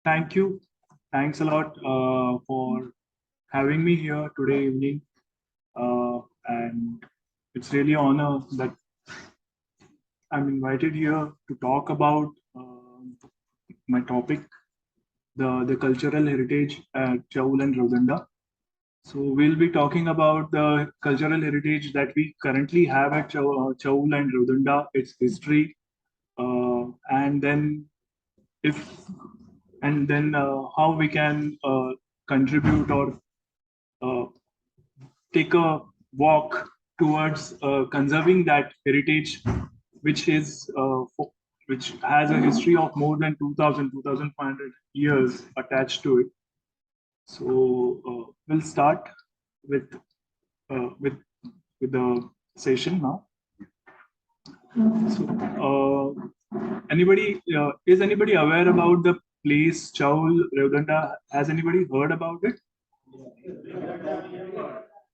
Thank you. Thanks a lot for having me here today evening. And it's really an honor that I'm invited here to talk about my topic, the cultural heritage at Chaul and Rodanda. So we'll be talking about the cultural heritage that we currently have at Chaul and Rodanda, its history, and then if and then how we can contribute or uh, take a walk towards conserving that heritage, which is which has a history of more than 2,500 years attached to it. So we'll start with uh, with with the session now. So anybody is anybody aware about the place Chaul Revdanda? Has anybody heard about it?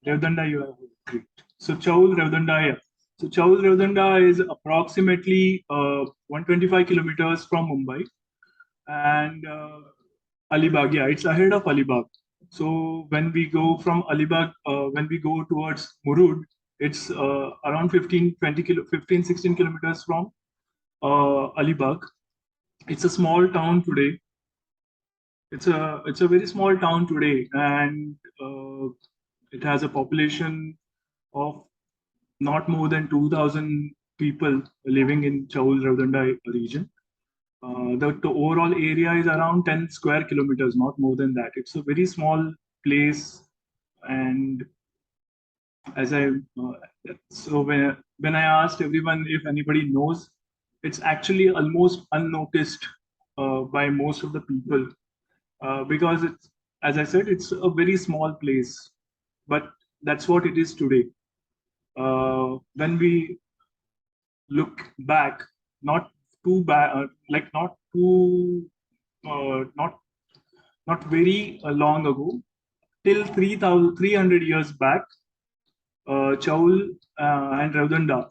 Revdanda, you have great. So Chaul Revdanda, yeah. So Chaul Revdanda is approximately 125 kilometers from Mumbai, and Alibag, yeah, it's ahead of Alibag. So when we go from Alibag, when we go towards Murud, it's around 15, 16 kilometers from Alibag. It's a small town today. It's a very small town today, and it has a population of not more than 2,000 people living in Chaul Ravdanda region. The overall area is around 10 square kilometers, not more than that. It's a very small place, and as I so when I asked everyone if anybody knows, it's actually almost unnoticed by most of the people because it's, as I said, it's a very small place, but that's what it is today. When we look back, not too bad, like not too, not very long ago, till 3,300 years back, Chaul and Ravdanda,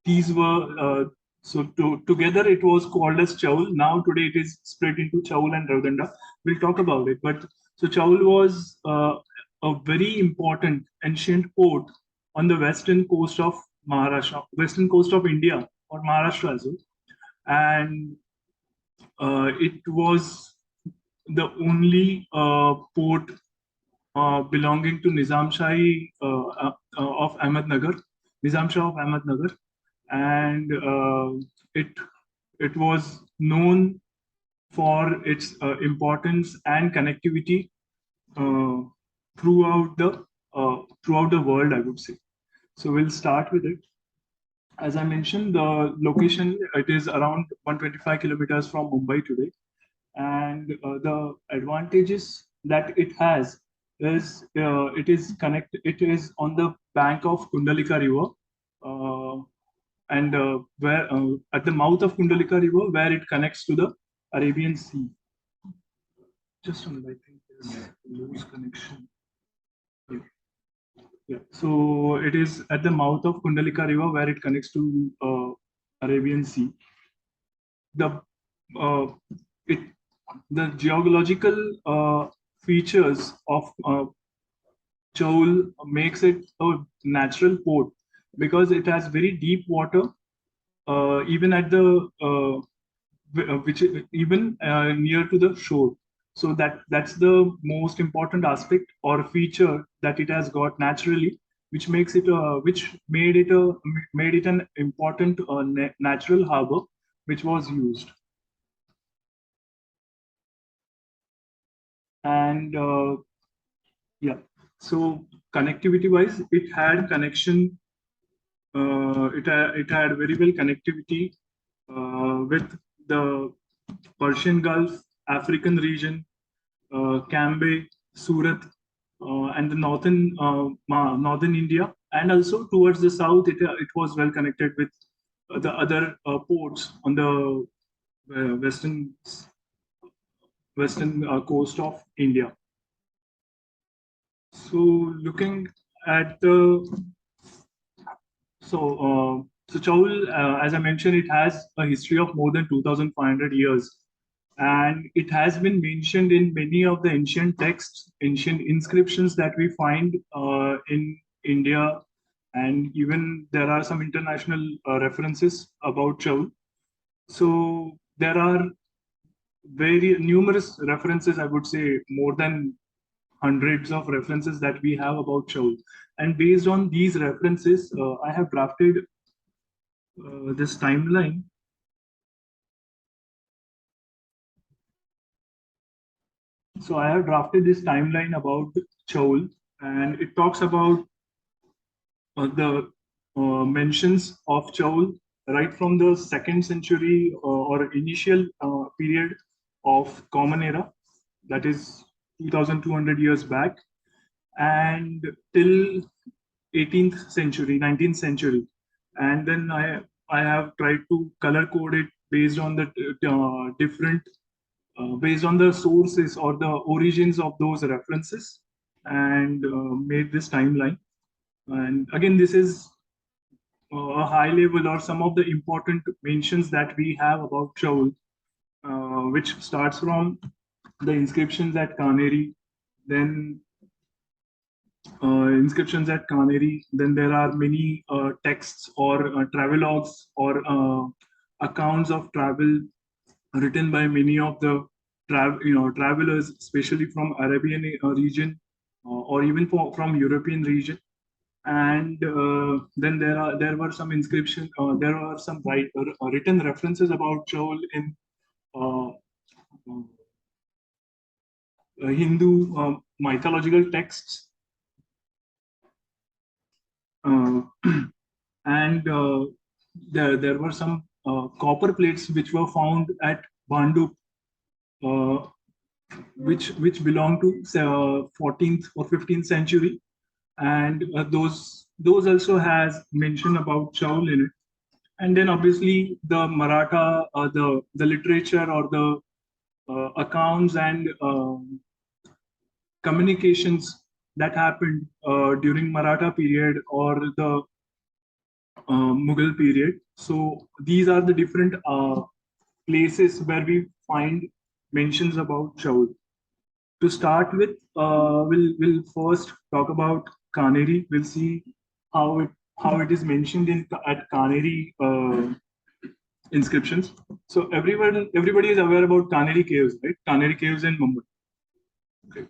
these were together it was called as Chaul. Now today it is split into Chaul and Ravdanda. We'll talk about it. But so Chaul was a very important ancient port on the western coast of Maharashtra, western coast of India or Maharashtra as well, and it was the only port belonging to Nizam Shahi of Ahmednagar, Nizam Shah of Ahmednagar, and it it was known for its importance and connectivity uh, throughout the world, I would say. So we'll start with it. As I mentioned, the location, it is around 125 kilometers from Mumbai today, and the advantages that it has is it is on the bank of Kundalika River, uh, and where at the mouth of Kundalika River, where it connects to the Arabian Sea. Just a minute, I think there's a loose connection. Yeah. Yeah. So it is at the mouth of Kundalika River where it connects to Arabian Sea. The uh, it the geological features of Chaul makes it a natural port because it has very deep water, even at the which even near to the shore. So that's the most important aspect or feature that it has got naturally, which makes it which made it an important natural harbor, which was used. And yeah, so connectivity wise, it had connection. It had very well connectivity with the Persian Gulf, African region, Cambay, Surat, and the northern India, and also towards the south, it was well connected with the other ports on the western coast of India. So looking at the so Chaul, as I mentioned, it has a history of more than 2,500 years. and it has been mentioned in many of the ancient texts, ancient inscriptions that we find in India, and even there are some international references about Chaul. So there are very numerous references, I would say more than hundreds of references that we have about Chaul. And based on these references, I have drafted this timeline. So I have drafted this timeline about Chaul, and it talks about the mentions of Chaul right from the second century or initial period of Common Era, that is 2,200 years back, and till 18th century, 19th century. And then I have tried to color code it based on the different, based on the sources or the origins of those references, and made this timeline. And again, this is a high level or some of the important mentions that we have about Chaul, which starts from the inscriptions at Kaneri, then inscriptions at Kaneri. Then there are many texts or travelogues or accounts of travel written by many of the travelers, especially from Arabian region or even from European region. And then there were some inscription, there were some written references about Chaul in uh, Hindu mythological texts, uh, and there were some copper plates which were found at Bhandup, uh, which belong to 14th or 15th century, and those also has mention about Chaul in it. And then obviously the Maratha, the literature or the accounts and communications that happened during Maratha period or the Mughal period. So these are the different places where we find mentions about Chaul. To start with, we'll first talk about Kaneri. We'll see how it is mentioned in at Kaneri inscriptions. So everybody is aware about Kaneri caves, right? Kaneri caves in Mumbai. Great.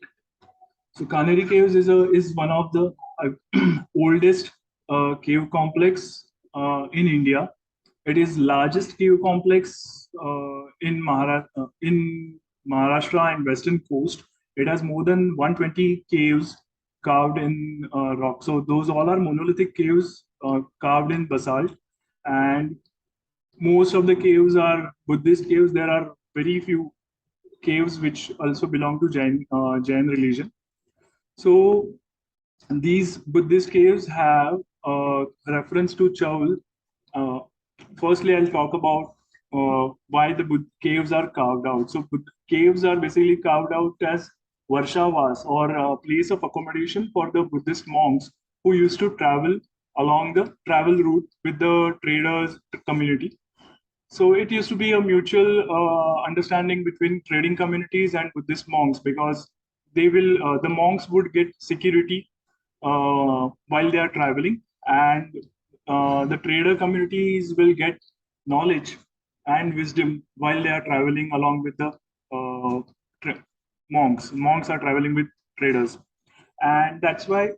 So Kaneri caves is one of the oldest cave complex in India. It is largest cave complex in Maharashtra and Western Coast. It has more than 120 caves carved in rock. So those all are monolithic caves carved in basalt, and most of the caves are Buddhist caves. There are very few caves which also belong to Jain religion. So these Buddhist caves have reference to Chaul. Uh, Firstly, I'll talk about why the caves are carved out. So caves are basically carved out as Varshavas or a place of accommodation for the Buddhist monks who used to travel along the travel route with the traders community. So it used to be a mutual understanding between trading communities and Buddhist monks, because the monks would get security while they are traveling, and the trader communities will get knowledge and wisdom while they are traveling along with the monks. Monks are traveling with traders, and that's why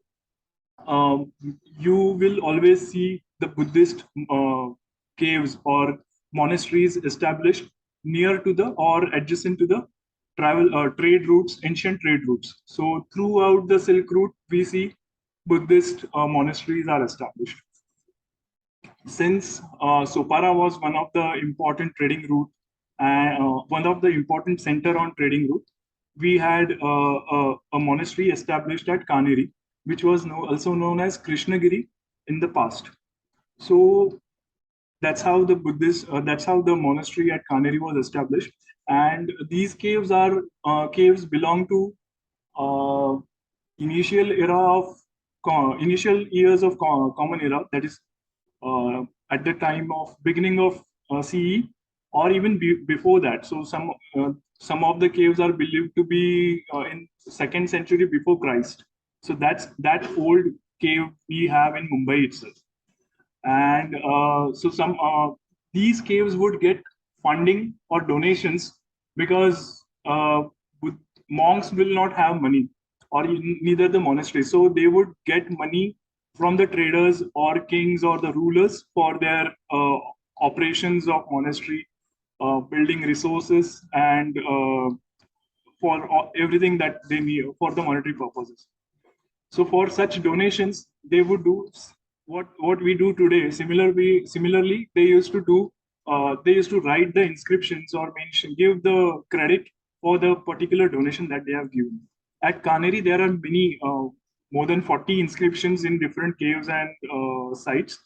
um, you will always see the Buddhist caves or monasteries established near to the or adjacent to the travel trade routes, ancient trade routes. So throughout the Silk Route, we see Buddhist monasteries are established. Since Sopara was one of the important trading route and one of the important center on trading route, we had a monastery established at Kaneri, which was also known as Krishnagiri in the past. So that's how the monastery at Kaneri was established. And these caves are caves belong to uh, initial era of initial years of common era, that is at the time of beginning of CE, or even before that. So some of the caves are believed to be in 2nd century before Christ. So that's that old cave we have in Mumbai itself. And so some these caves would get funding or donations because monks will not have money, or neither the monastery. So they would get money from the traders or kings or the rulers for their operations of monastery, building resources, and for everything that they need for the monetary purposes. So for such donations, they would do what we do today. Similarly, they used to do. They used to write the inscriptions or mention, give the credit for the particular donation that they have given. At Kaneri, there are many, more than 40 inscriptions in different caves and sites,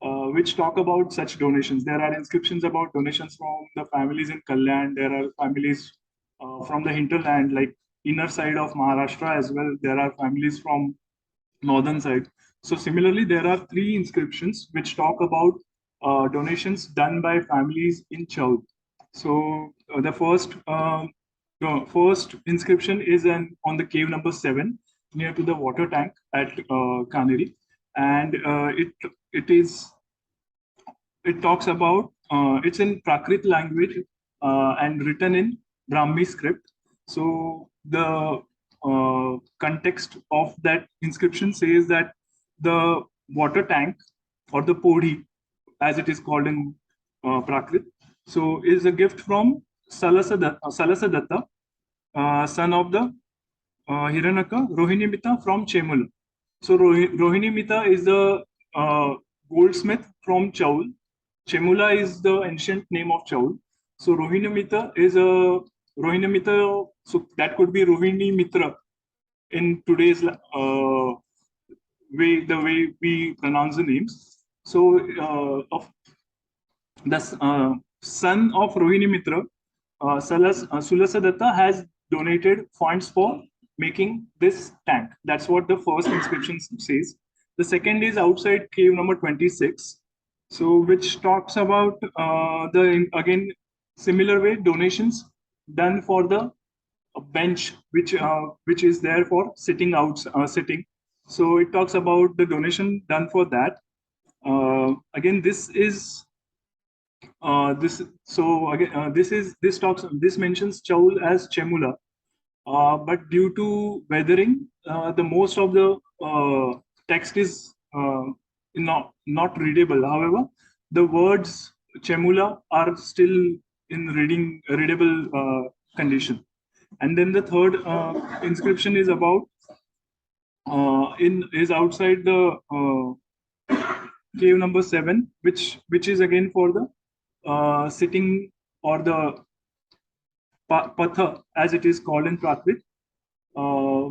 which talk about such donations. There are inscriptions about donations from the families in Kalyan. There are families from the hinterland, like inner side of Maharashtra as well. There are families from northern side. So similarly, there are 3 inscriptions which talk about donations done by families in Chaul. So the first inscription is on the cave number 7 near to the water tank at Kaneri, and it talks about it's in Prakrit language and written in Brahmi script. So the context of that inscription says that the water tank or the podi, as it is called in Prakrit, so is a gift from Salasadatta, son of the Hiranaka Rohinimita from Chemula. So Rohinimita is the goldsmith from Chaul. Chemula is the ancient name of Chaul. So Rohinimita. So that could be Rohini Mitra in today's the way we pronounce the names. So of the son of Rohini Mitra, Sulasadatta has donated funds for making this tank. That's what the first inscription says. The second is outside cave number 26, so which talks about the again similar way donations done for the bench which is there for sitting. So it talks about the donation done for that. Again, this mentions Chaul as Chemula, but due to weathering, the most of the text is not readable. However, the words Chemula are still in readable condition. And then the third inscription is about is outside the cave number 7, which is again for the sitting or the patha, as it is called in Prakrit,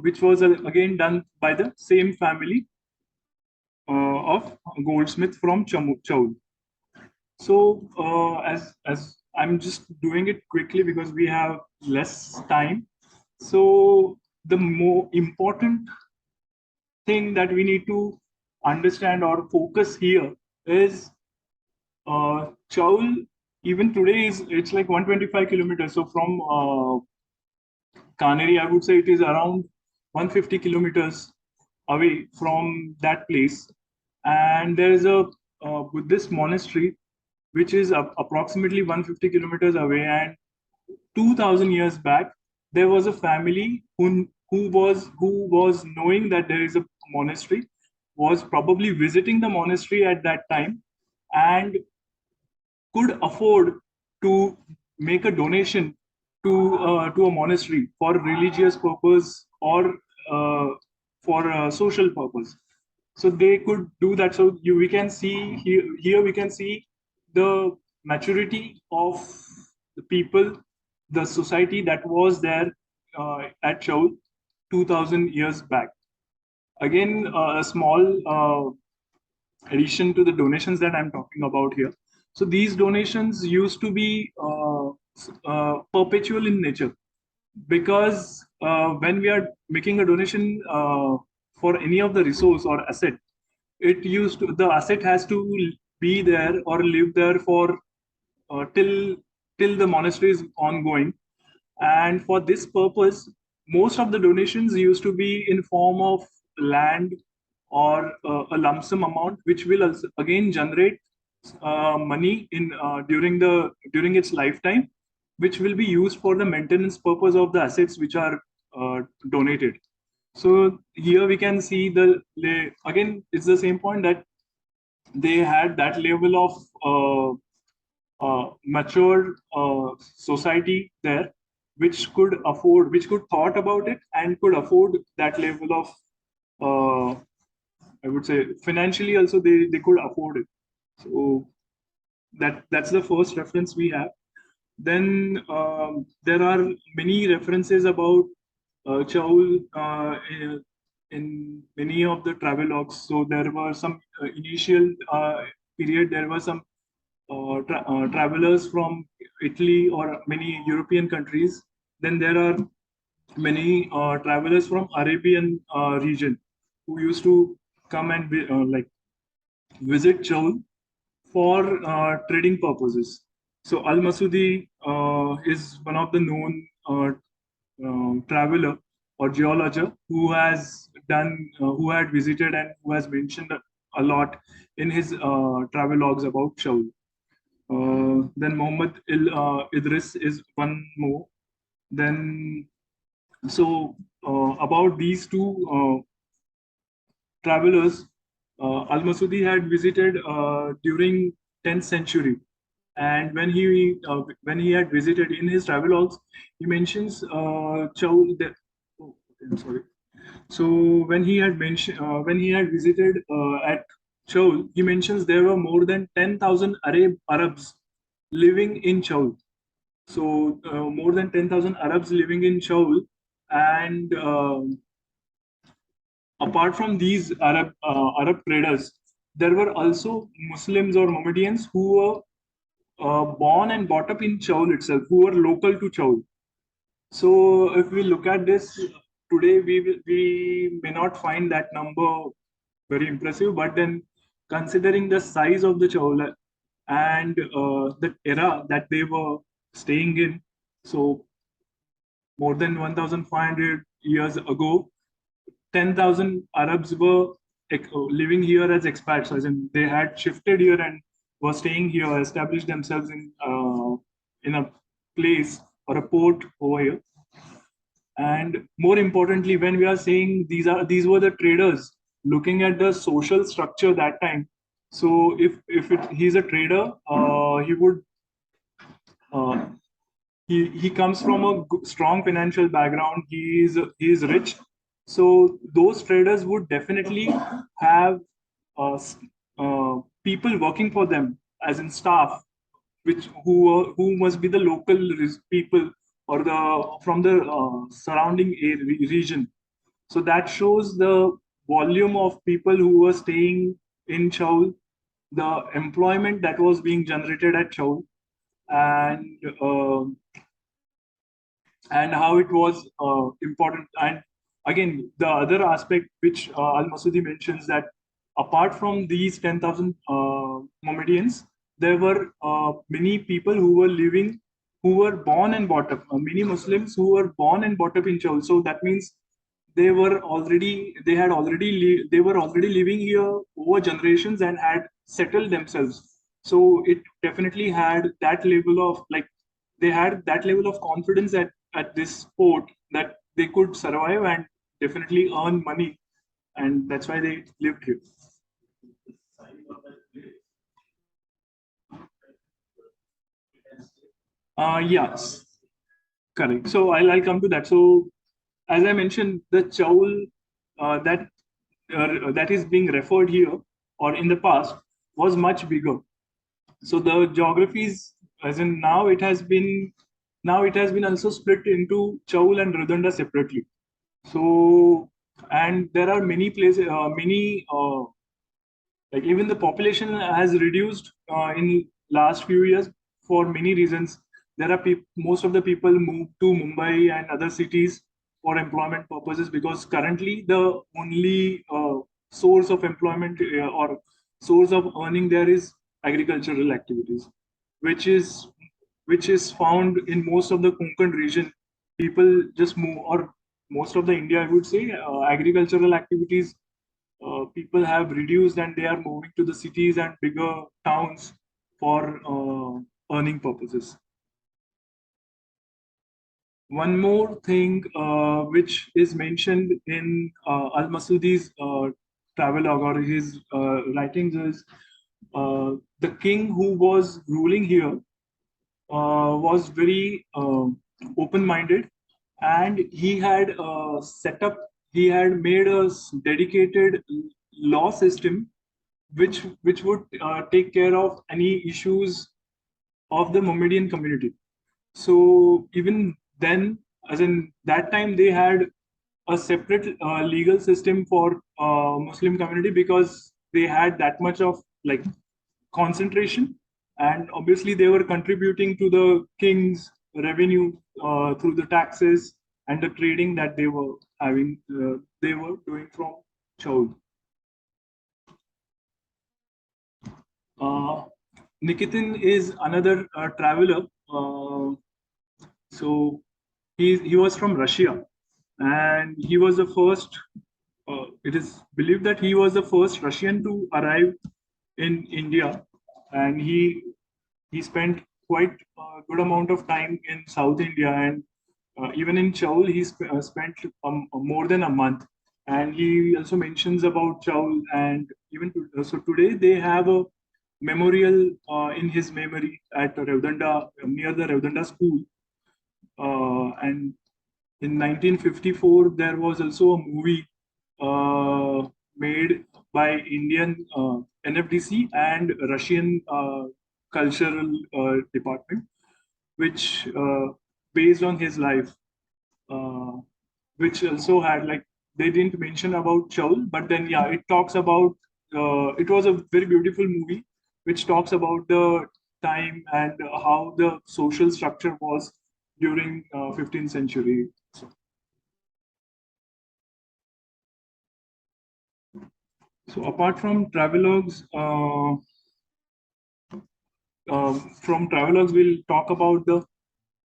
which was again done by the same family of goldsmith from Chaul. So as I'm just doing it quickly because we have less time. So the more important thing that we need to understand or focus here is Chaul. Even today it's like 125 kilometers. So from Kaneri, I would say it is around 150 kilometers away from that place. And there is a Buddhist monastery which is approximately 150 kilometers away. And 2000 years back, there was a family who was knowing that there is a monastery, was probably visiting the monastery at that time, and could afford to make a donation to a monastery for religious purpose or for social purpose. So they could do that. So we can see here we can see the maturity of the people, the society that was there at Chaul 2000 years back. Again, a small addition to the donations that I'm talking about here. So these donations used to be perpetual in nature, because when we are making a donation for any of the resource or asset, the asset has to be there or live there for till till the monastery is ongoing. And for this purpose, most of the donations used to be in form of land or a lump sum amount, which will also again generate money in during its lifetime, which will be used for the maintenance purpose of the assets which are donated. So here we can see again it's the same point that they had that level of mature society there, which could thought about it and could afford that level of, I would say, financially also they could afford it. So that's the first reference we have. Then there are many references about Chaul in many of the travelogues. So there were some initial period. There were some travelers from Italy or many European countries. Then there are many travelers from Arabian region who used to come and like visit Chaul for trading purposes. So Al Masudi is one of the known traveler or geologer who has who had visited and who has mentioned a lot in his travel logs about Shaul. Then Muhammad Idris is one more. Then about these two travelers, Al Masudi had visited during 10th century, and when he had visited in his travelogues, he mentions Chaul. Oh, okay, I'm sorry. So when he had visited at Chaul, he mentions there were more than 10,000 Arabs living in Chaul. So more than 10,000 Arabs living in Chaul, and apart from these Arab traders, there were also Muslims or Mohammedans who were born and brought up in Chaul itself, who were local to Chaul. So if we look at this today, we may not find that number very impressive, but then considering the size of the Chaul and the era that they were staying in, so more than 1,500 years ago, 10,000 Arabs were living here as expats, as in they had shifted here and were staying here, established themselves in a place or a port over here. And more importantly, when we are saying these were the traders, looking at the social structure that time. So he's a trader, he would uh, he comes from a strong financial background. He is rich, so those traders would definitely have people working for them as in staff, who must be the local people or the from the surrounding region. So that shows the volume of people who were staying in Chaul, the employment that was being generated at Chaul, and how it was important. And again, the other aspect which Al Masudi mentions, that apart from these 10,000 Mohammedans, there were many people who were born and brought up, many Muslims who were born and brought up in Chaul. So that means they were already living here over generations and had settled themselves. So it definitely had that level of, like, they had that level of confidence at this port that they could survive and definitely earn money, and that's why they lived here. Yes, correct. So I'll come to that. So as I mentioned, the Chaul that is being referred here or in the past was much bigger. So the geographies, as in now it has been also split into Chaul and Redonda separately. So, and there are many places, many like even the population has reduced in last few years for many reasons. There are most of the people move to Mumbai and other cities for employment purposes, because currently the only source of employment or source of earning there is agricultural activities, which is which is found in most of the Konkan region. People just move, or most of the India, I would say, agricultural activities. People have reduced and they are moving to the cities and bigger towns for earning purposes. One more thing which is mentioned in Al Masudi's travelogue or his writings is the king who was ruling here was very open-minded, and he had he had made a dedicated law system which would take care of any issues of the Mohammedan community. So even then, as in that time, they had a separate legal system for Muslim community because they had that much of like concentration, and obviously they were contributing to the king's revenue through the taxes and the trading that they were having. They were doing from Chaul. Uh, Nikitin is another traveler. So he was from Russia, and he was the first. It is believed that he was the first Russian to arrive in India, and he spent quite a good amount of time in South India, and even in Chaul he spent more than a month. And he also mentions about Chaul, and even so today they have a memorial in his memory at Revdanda, near the Revdanda school. And in 1954, there was also a movie made by Indian NFDC and Russian cultural department, which based on his life, uh, which also had like they didn't mention about Chaul, but then yeah, it talks about. It was a very beautiful movie, which talks about the time and how the social structure was during 15th century. So apart from travelogues, we'll talk about the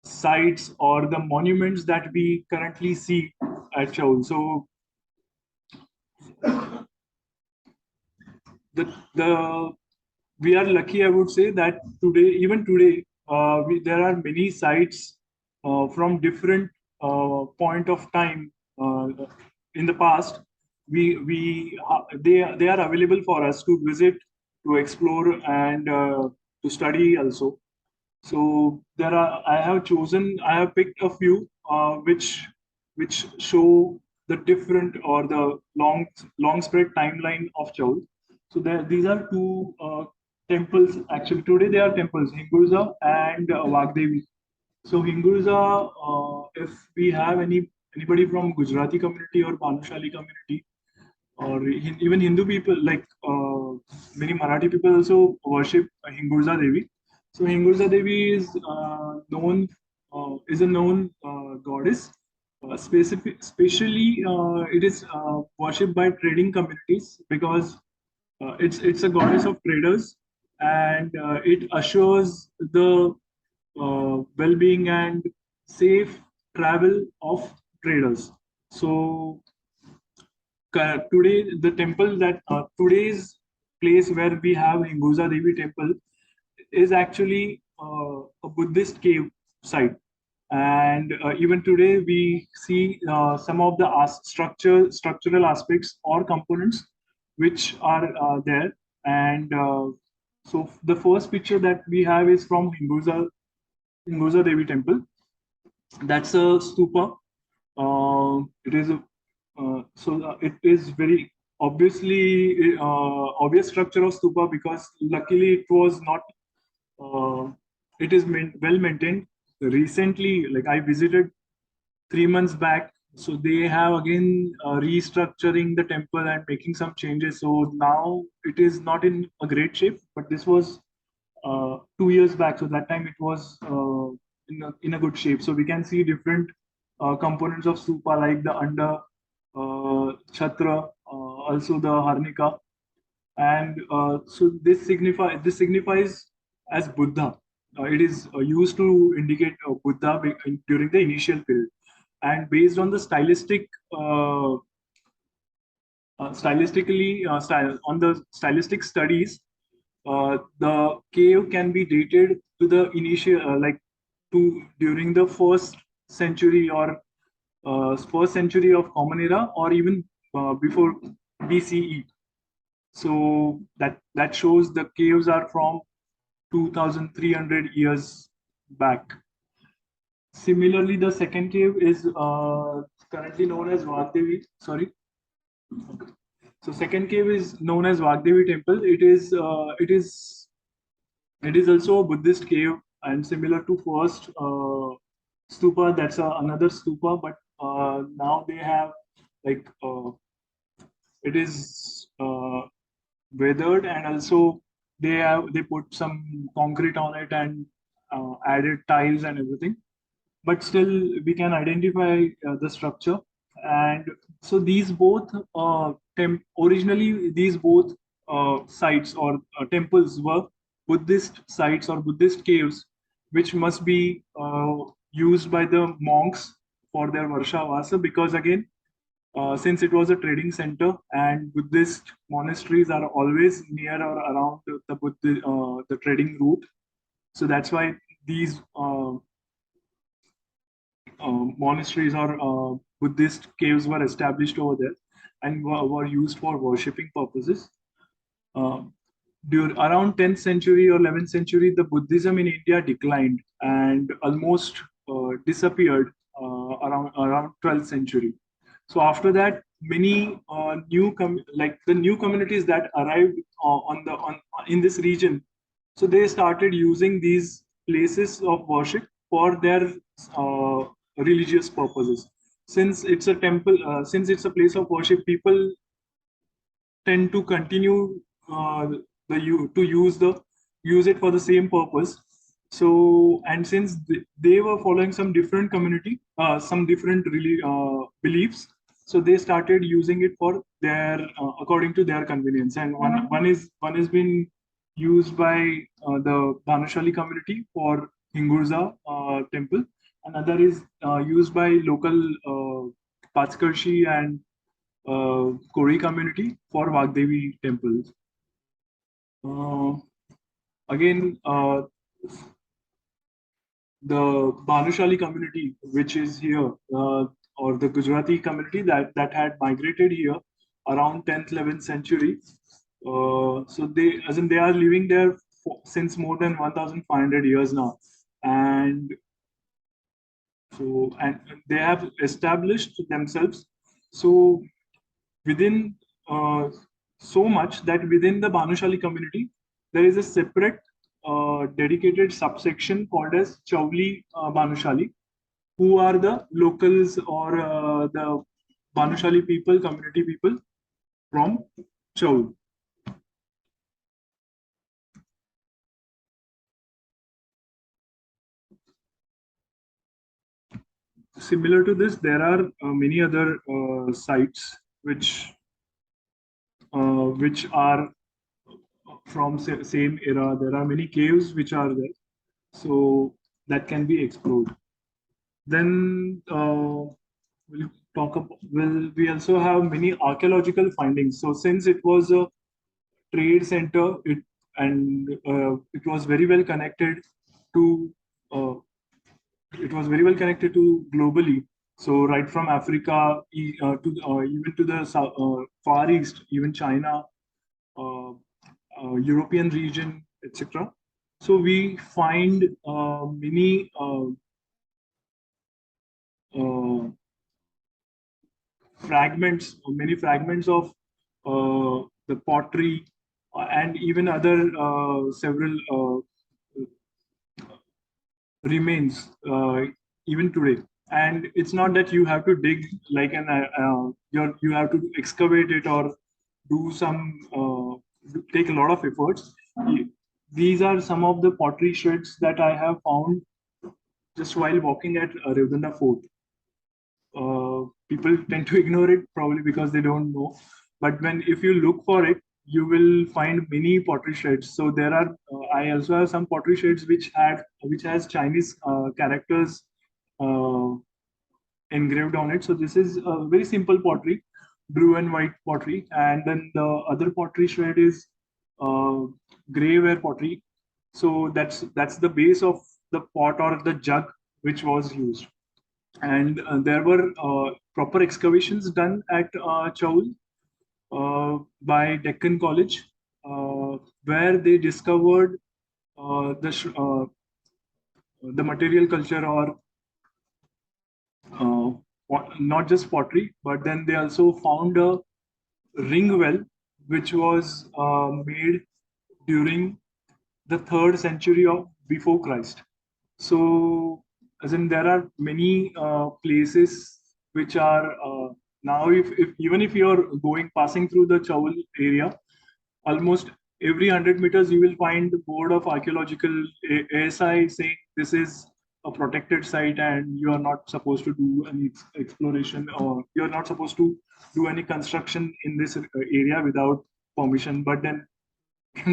sites or the monuments that we currently see at Chaul. So the we are lucky, I would say, that even today, there are many sites from different point of time in the past. They are available for us to visit, to explore, and to study also. So I have picked a few which show the different or the long spread timeline of Chaul. So these are two temples. Actually, today they are temples, Hingurza and Wagdevi. So Hingurza, if we have anybody from Gujarati community or Banushali community, or even Hindu people, like many Marathi people also worship Hingurza Devi. So Hingurza Devi is a known goddess. Especially, it is worshipped by trading communities because it's a goddess of traders, and it assures the well-being and safe travel of traders. So today the temple that today's place where we have Hinguza Devi temple is actually a Buddhist cave site, and even today we see some of the structural aspects or components which are there. And so the first picture that we have is from Hinguza Devi temple. That's a stupa. It is a it is very obvious structure of stupa because luckily it was not. It is well maintained. Recently, like I visited 3 months back, so they have again restructuring the temple and making some changes. So now it is not in a great shape, but this was 2 years back. So that time it was in a good shape. So we can see different components of stupa like the under chhatra, also the harnika, and so this signifies as Buddha. it is used to indicate Buddha during the initial period. And based on the on the stylistic studies, the cave can be dated to the initial, like to during the first century or first century of Common Era, or even before BCE. So that shows the caves are from 2,300 years back. Similarly, the second cave is currently known as Vagdevi. Sorry. Okay. So second cave is known as Vagdevi Temple. It is also a Buddhist cave, and similar to first stupa. That's another stupa, but now they have like it is weathered, and also they put some concrete on it and added tiles and everything, but still we can identify the structure. And so these both originally these both sites or temples were Buddhist sites or Buddhist caves, which must be used by the monks for their Varsha Vasa, because again, since it was a trading center and Buddhist monasteries are always near or around the trading route, so that's why these monasteries or Buddhist caves were established over there and were used for worshipping purposes. Uh, Around 10th century or 11th century, the Buddhism in India declined and almost disappeared around 12th century. So after that, many like the new communities that arrived on in this region, so they started using these places of worship for their uh, religious purposes. Since it's a temple, since it's a place of worship, people tend to continue to use it for the same purpose. So, and since they were following some different community, some different really beliefs, so they started using it for their according to their convenience. And one has been used by the Bhanushali community for Hingurza temple. Another is used by local Patskarshi and Kori community for Vagdevi temples. Uh, Again, the Bhanushali community, which is here, or the Gujarati community that had migrated here around 10th, 11th century. So they are living there since more than 1,500 years now, and and they have established themselves. So within so much that within the Bhanushali community, there is a separate dedicated subsection called as Chauli Bhanushali, who are the locals or the Bhanushali people, community people from Chaul. Similar to this, there are many other sites which are from same era. There are many caves which are there, so that can be explored. Then we'll talk about, well, we also have many archaeological findings. So since it was a trade center, it was very well connected to uh, globally. So right from Africa to even to the Far East, even China, uh, European region, etc. So we find uh, many fragments of the pottery and even other several remains even today. And it's not that you have to dig like you have to excavate it or do some take a lot of efforts. These are some of the pottery shreds that I have found just while walking at Revdanda Fort. People tend to ignore it probably because they don't know. But if you look for it, you will find many pottery sheds. So there are, I also have some pottery sheds which has Chinese characters uh, engraved on it. So this is a very simple pottery, blue and white pottery, and then the other pottery shred is uh, gray ware pottery. So that's the base of the pot or the jug which was used. And there were proper excavations done at Chaul by Deccan College, where they discovered the material culture or uh, not just pottery, but then they also found a ring well, which was made during the third century of before Christ. So, as in, there are many places which are now, if even if you're going passing through the Chaul area, almost every 100 meters you will find the board of archaeological ASI saying this is a protected site and you are not supposed to do any exploration, or you're not supposed to do any construction in this area without permission. But then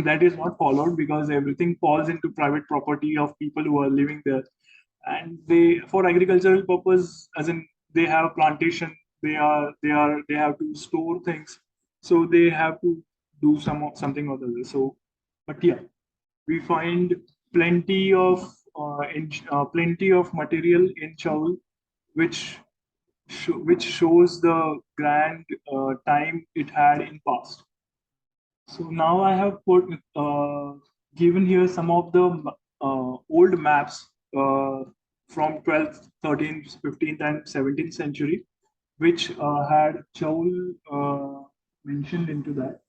that is not followed because everything falls into private property of people who are living there, and they, for agricultural purpose, as in they have plantation, they have to store things, so they have to do something or the other. So but yeah, we find plenty of plenty of material in Chaul which which shows the grand time it had in past. So now I have given here some of the old maps from 12th, 13th, 15th, and 17th century, which had Chaul mentioned into that.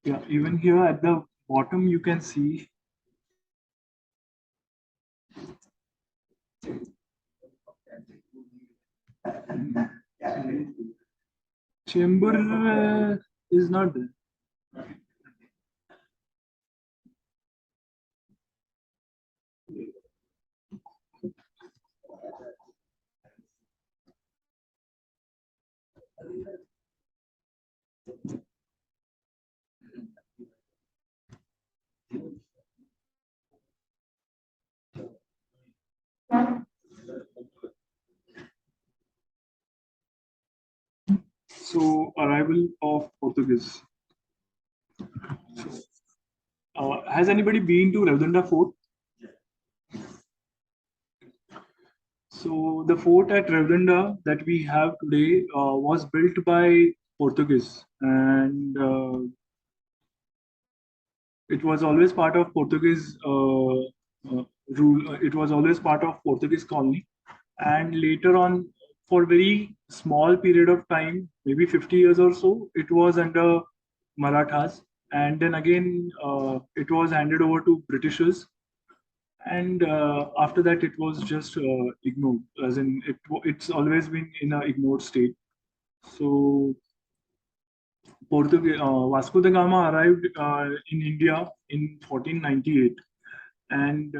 Yeah, even here at the bottom you can see Chembur is not there. So arrival of Portuguese. Has anybody been to Ravdunda Fort? So the fort at Ravdunda that we have today was built by Portuguese, and it was always part of Portuguese rule. It was always part of Portuguese colony, and later on, for very small period of time, maybe 50 years or so, it was under Marathas, and then again it was handed over to Britishers, and after that it was just ignored, as in it's always been in a ignored state. So Vasco da Gama arrived in India in 1498, and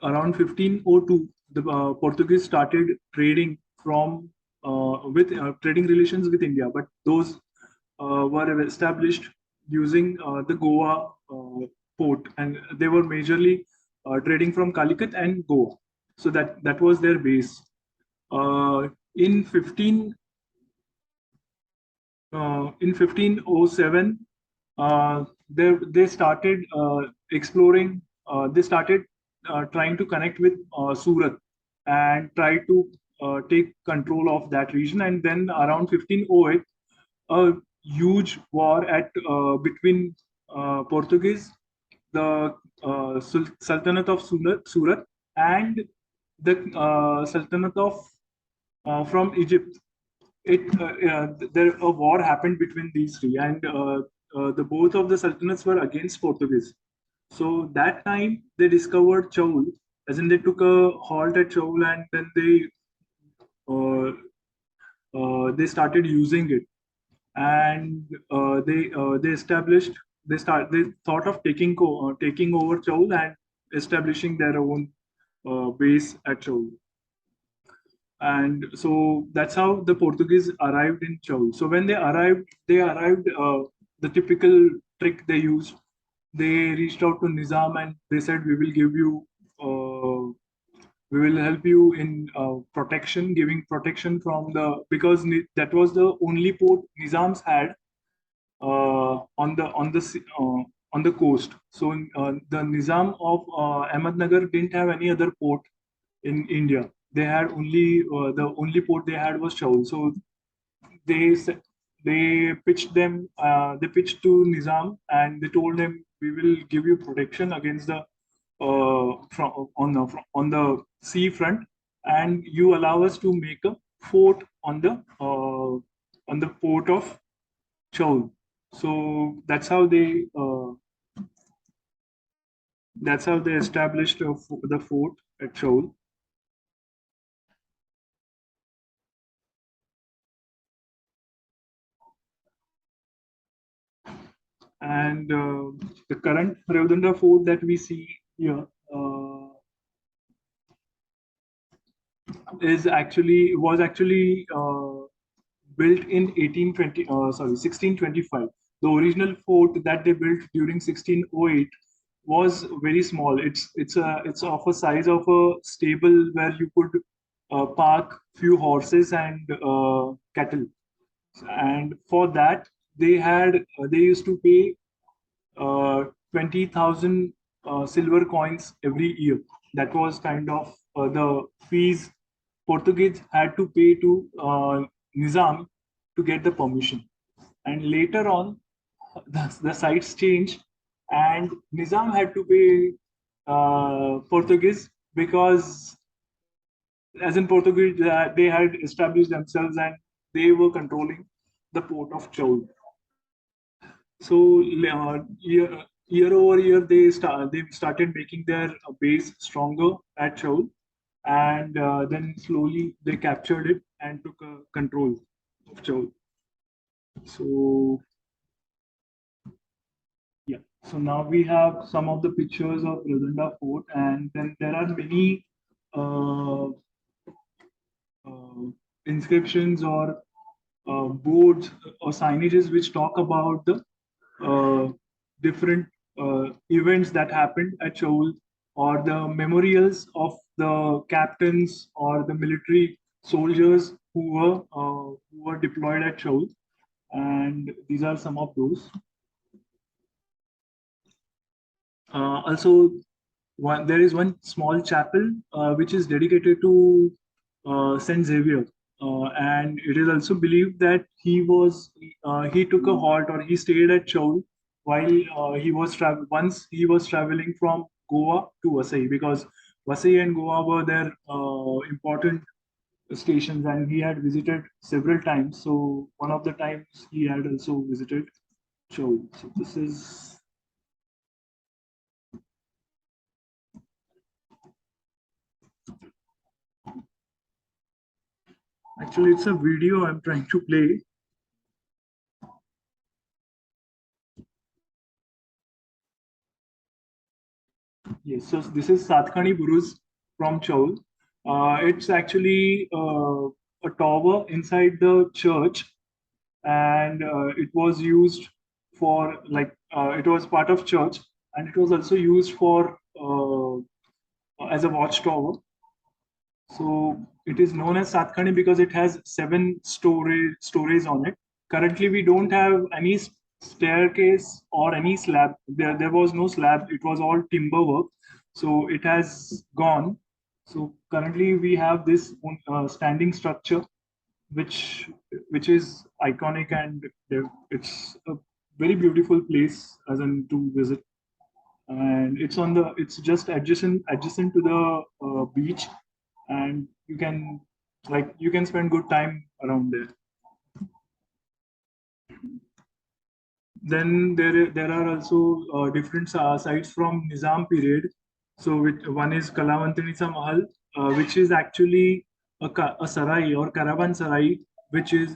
around 1502 the Portuguese started trading from with trading relations with India, but those were established using the Goa port, and they were majorly trading from Calicut and Goa. So that was their base. In 1507, they started exploring. They started trying to connect with Surat and try to take control of that region. And then around 1508, a huge war at between Portuguese, the Sultanate of Surat, and the Sultanate of from Egypt. There a war happened between these three, and the both of the sultanates were against Portuguese. So that time they discovered Chaul, as in they took a halt at Chaul, and then they uh, they started using it, and they established they thought of taking over Chaul and establishing their own base at Chaul. And so that's how the Portuguese arrived in Chaul. So when they arrived. The typical trick they used. They reached out to Nizam and they said, "We will give you, we will help you in protection, giving protection from the because that was the only port Nizam's had on the coast. So the Nizam of Ahmednagar didn't have any other port in India. They had only the only port they had was Chaul. So they they pitched to Nizam and they told him, we will give you protection against the on the sea front, and you allow us to make a fort on the port of Chaul. So that's how they established the fort at Chaul. And the current Revdanda fort that we see here was actually built in 1625. The original fort that they built during 1608 was very small. It's of a size of a stable where you could park few horses and cattle. And for that, they used to pay 20,000 silver coins every year. That was kind of the fees Portuguese had to pay to Nizam to get the permission. And later on, the sites changed, and Nizam had to pay Portuguese because, as in Portuguese, they had established themselves and they were controlling the port of Chaul. So year over year, they started making their base stronger at Chaul, and then slowly they captured it and took control of Chaul. So yeah, so now we have some of the pictures of Redunda Fort, and then there are many uh, inscriptions or boards or signages which talk about the different events that happened at Chaul, or the memorials of the captains or the military soldiers who were deployed at Chaul. And these are some of those. Also, there is one small chapel which is dedicated to Saint Xavier, and it is also believed that he took a halt or he stayed at Chaul while once he was traveling from Goa to Vasai, because Vasai and Goa were their important stations, and he had visited several times. So one of the times he had also visited Chaul. So this is actually, it's a video I'm trying to play. Yes, so this is Satkhani Buruj from Chaul. It's actually a tower inside the church, and it was used for it was part of church, and it was also used for as a watchtower. So it is known as Satkhani because it has seven stories on it. Currently, we don't have any staircase or any slab. There was no slab. It was all timber work. So it has gone. So currently, we have this standing structure, which which is iconic, and it's a very beautiful place as in to visit. And it's just adjacent to the beach, and you can spend good time around there. Then there are also different sites from Nizam period. So one is Kalavantanisa Mahal, which is actually a sarai or caravan sarai, which is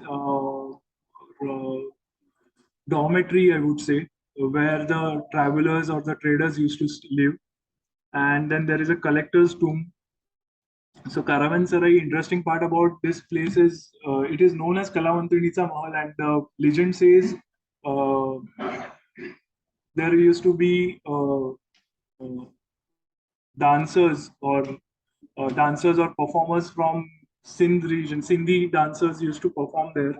dormitory, I would say, where the travelers or the traders used to live. And then there is a collector's tomb. So Caravanserai, interesting part about this place is it is known as Kalamantrinica Mahal, and the legend says uh, there used to be dancers or dancers or performers from Sindh region. Sindhi dancers used to perform there.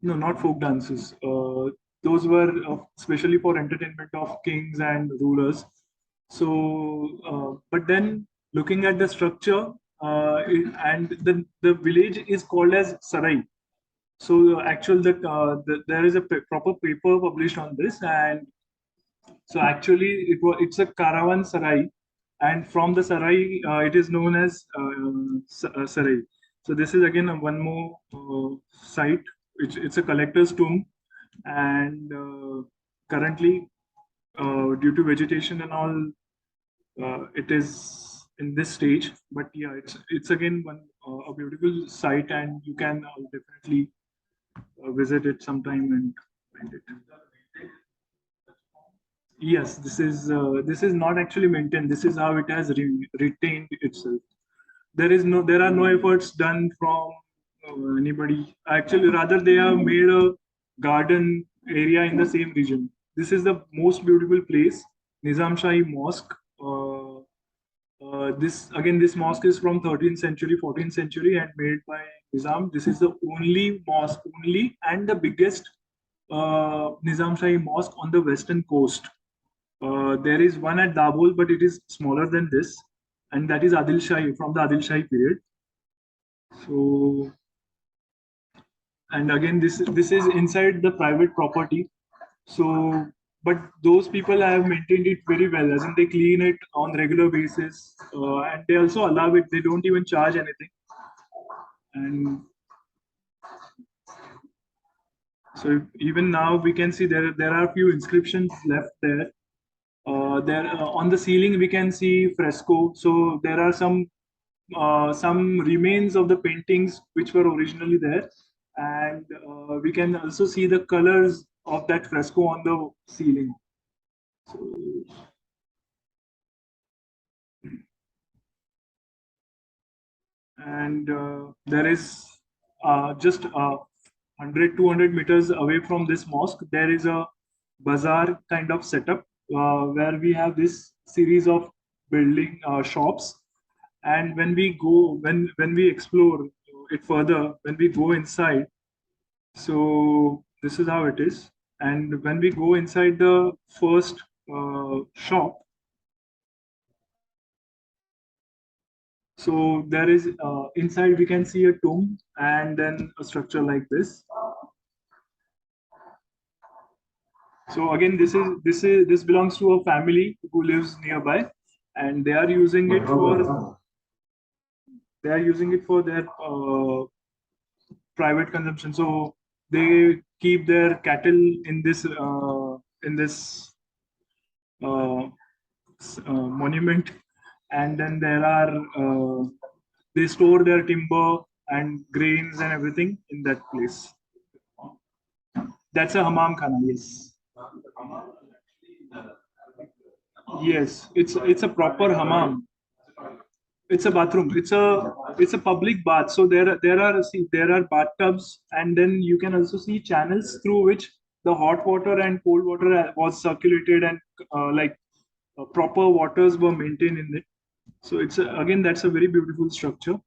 No, not folk dances. Those were especially for entertainment of kings and rulers. So, but then looking at the structure, and the village is called as Sarai. So, actual there is a proper paper published on this, and so actually it's a caravan sarai, and from the sarai it is known as sarai. So this is again one more site. It's a collector's tomb, and currently due to vegetation and all, it is in this stage. But yeah, it's again one a beautiful site, and you can definitely visit it sometime and find it. Yes, this is not actually maintained. This is how it has retained itself. There are no efforts done from anybody. Actually, rather they have made a garden area in the same region. This is the most beautiful place, Nizam Shahi Mosque. This mosque is from 13th century, 14th century, and made by Nizam. This is the only mosque, only and the biggest Nizam Shahi mosque on the western coast. There is one at Dabhol, but it is smaller than this, and that is Adil Shahi from the Adil Shahi period. So, and again, this is inside the private property. So, but those people have maintained it very well, as in they clean it on regular basis, and they also allow it. They don't even charge anything, and so even now we can see there are a few inscriptions left there. There on the ceiling we can see fresco. So there are some remains of the paintings which were originally there, and we can also see the colors of that fresco on the ceiling. So, and there is just 100 200 meters away from this mosque, there is a bazaar kind of setup where we have this series of building shops. And when we explore it further, when we go inside, so this is how it is. And when we go inside the first shop, so there is inside we can see a tomb and then a structure like this. So again, this belongs to a family who lives nearby, and they are using it for their private consumption. So they keep their cattle in this uh, monument, and then they store their timber and grains and everything in that place. That's a hammam khana. Yes, yes, it's a proper hammam. It's a bathroom. It's a public bath. So there are bathtubs, and then you can also see channels through which the hot water and cold water was circulated, and proper waters were maintained in it. So again, that's a very beautiful structure.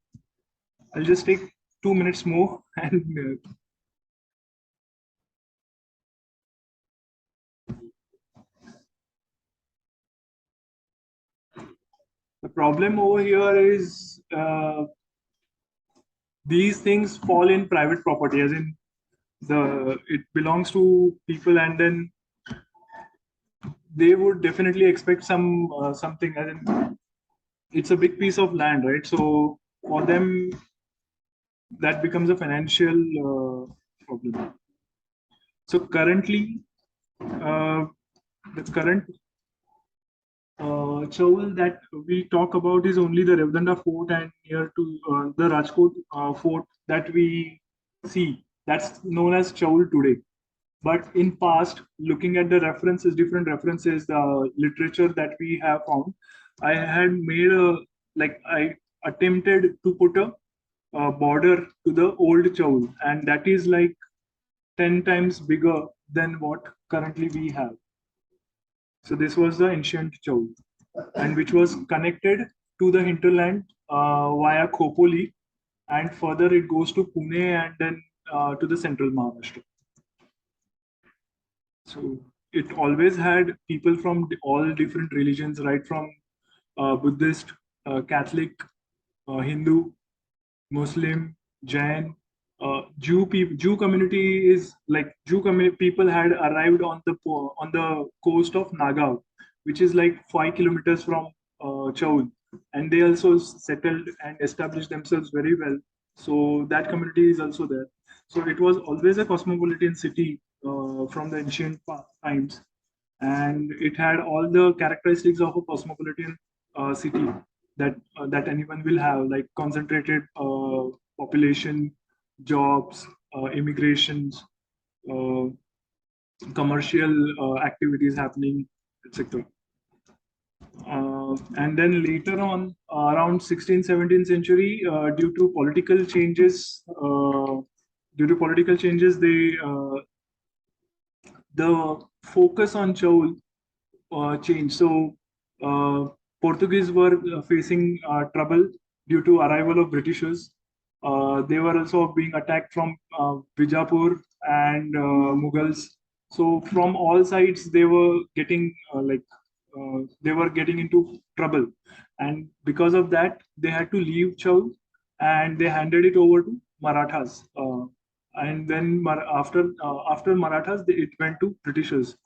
I'll just take 2 minutes more, and the problem over here is these things fall in private property, as in it belongs to people, and then they would definitely expect something, as in it's a big piece of land, right? So for them, that becomes a financial problem. So currently, uh, the current Chaul that we talk about is only the Revdanda fort and near to the Rajkot fort that we see. That's known as Chaul today. But in past, looking at the references, different references, the literature that we have found, I had made I attempted to put a border to the old Chaul, and that is like 10 times bigger than what currently we have. So this was the ancient Chaul, and which was connected to the hinterland via Khopoli, and further it goes to Pune and then to the central Maharashtra. So it always had people from all different religions, right from Buddhist, Catholic, Hindu, Muslim, Jain, Jew community is like people had arrived on the coast of Nagav, which is like 5 kilometers from Chaul, and they also settled and established themselves very well. So that community is also there. So it was always a cosmopolitan city from the ancient times, and it had all the characteristics of a cosmopolitan city that anyone will have, like concentrated population, jobs, immigrations, uh, commercial activities happening, etc. And then later on, around 16th, 17th century, due to political changes, the focus on Chaul changed. So Portuguese were facing trouble due to arrival of Britishers. They were also being attacked from Bijapur and Mughals. So from all sides, they were getting they were getting into trouble, and because of that, they had to leave Chaul, and they handed it over to Marathas. And then after Marathas, it went to Britishers.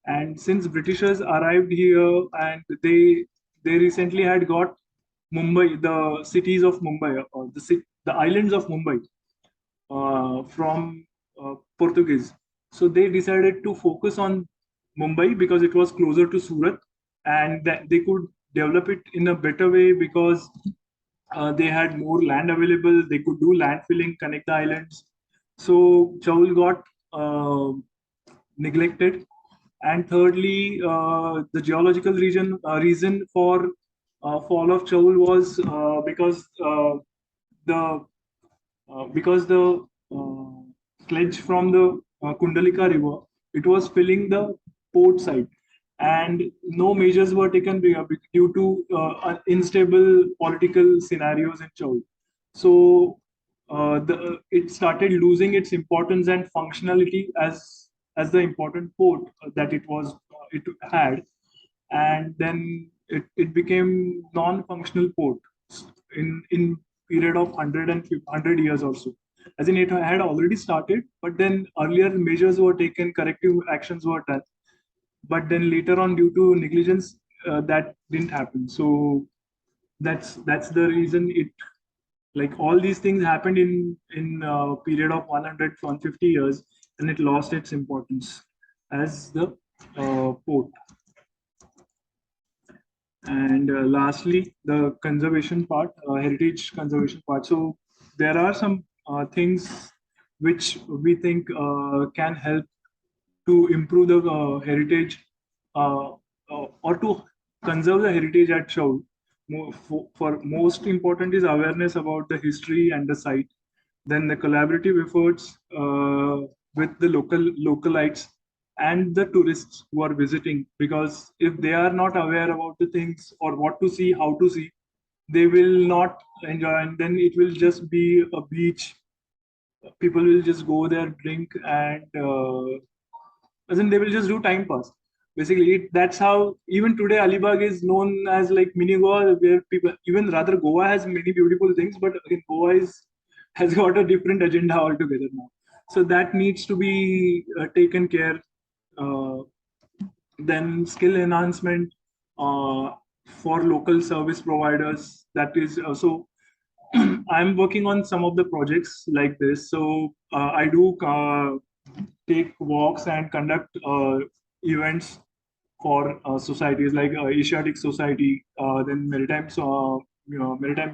And since Britishers arrived here, and they recently had got Mumbai, the cities of Mumbai, or the islands of Mumbai, from Portuguese. So they decided to focus on Mumbai because it was closer to Surat, and that they could develop it in a better way because they had more land available. They could do land filling, connect the islands. So Chaul got neglected. And thirdly, the geological reason for fall of Chaul was the because the sledge from the Kundalika River, it was filling the port side, and no measures were taken due to unstable political scenarios in Chaul. So it started losing its importance and functionality as the important port that it had, and then it became non-functional port in period of 100 years or so. As in, it had already started, but then earlier measures were taken, corrective actions were done, but then later on, due to negligence, that didn't happen. So that's the reason it, like, all these things happened in period of 100 150 years, and it lost its importance as the port. And lastly, the conservation part, heritage conservation part. So there are some things which we think can help to improve the heritage or to conserve the heritage at Chaul. For most important is awareness about the history and the site. Then the collaborative efforts with the localites and the tourists who are visiting, because if they are not aware about the things or what to see, how to see, they will not enjoy, and then it will just be a beach. People will just go there, drink, and as in they will just do time pass. Basically, that's how even today Alibag is known as like mini Goa, where people, even rather Goa has many beautiful things, but again, Goa has got a different agenda altogether now. So that needs to be taken care. Uh, then skill enhancement for local service providers. That is also I'm working on some of the projects like this. So I do take walks and conduct events for societies like Asiatic Society, then Maritime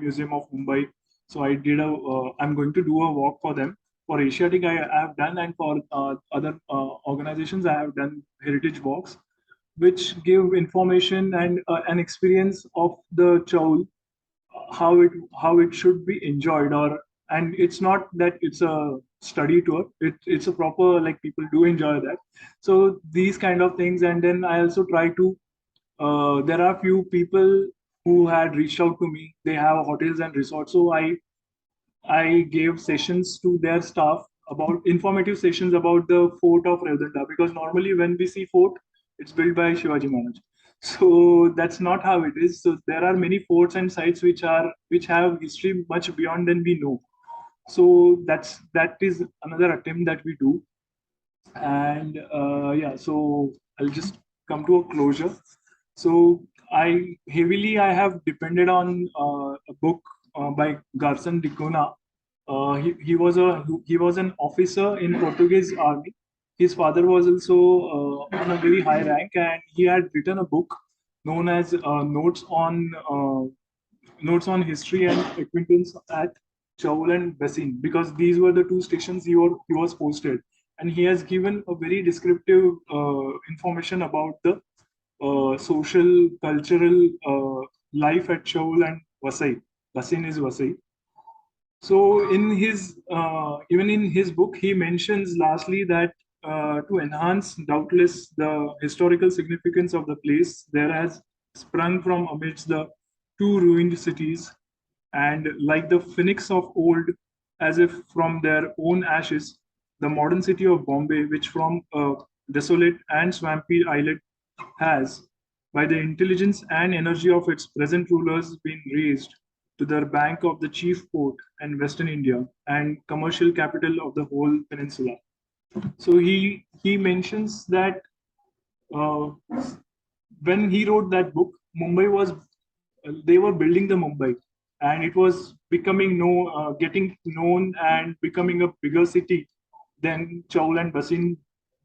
Museum of Mumbai. So I'm going to do a walk for them. For Asiatic, I have done, and for other organizations, I have done heritage walks, which give information and an experience of the Chaul, how it should be enjoyed. Or and it's not that it's a study tour, it's a proper, like, people do enjoy that. So these kind of things. And then I also try to there are few people who had reached out to me. They have hotels and resorts, so I gave sessions to their staff, about informative sessions about the fort of Revdanda, because normally when we see fort, it's built by Shivaji Maharaj. So that's not how it is. So there are many forts and sites which have history much beyond than we know. So that is another attempt that we do. And yeah, so I'll just come to a closure. So I have depended on a book by Garson Dicona. He was an officer in Portuguese army. His father was also on a very high rank, and he had written a book known as Notes on History and Acquaintance at Chaul and Bassin, because these were the two stations he was posted. And he has given a very descriptive information about the social, cultural life at Chaul and Vasai. Bassin is Vasai. So even in his book, he mentions lastly that to enhance doubtless the historical significance of the place, there has sprung from amidst the two ruined cities, and like the phoenix of old, as if from their own ashes, the modern city of Bombay, which from a desolate and swampy islet has, by the intelligence and energy of its present rulers, been raised to the bank of the chief port and Western India and commercial capital of the whole peninsula. So he mentions that uh, when he wrote that book, Mumbai was they were building the Mumbai, and it was getting known and becoming a bigger city than Chaul and Basin,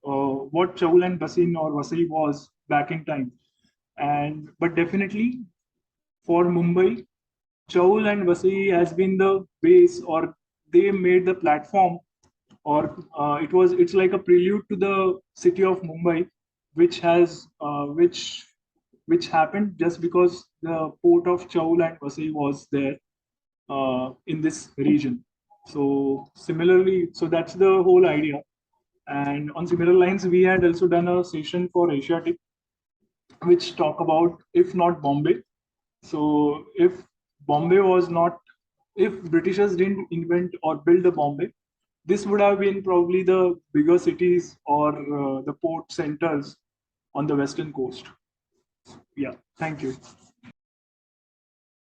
what Chaul and Basin or Vasai was back in time. And but definitely for Mumbai, Chaul and Vasai has been the base, or they made the platform, or it's like a prelude to the city of Mumbai, which has which happened just because the port of Chaul and Vasai was there in this region. So similarly, so that's the whole idea. And on similar lines, we had also done a session for Asiatic, which talk about, if not Bombay. So Bombay was not, if Britishers didn't invent or build the Bombay, this would have been probably the bigger cities or the port centers on the western coast. Yeah, thank you.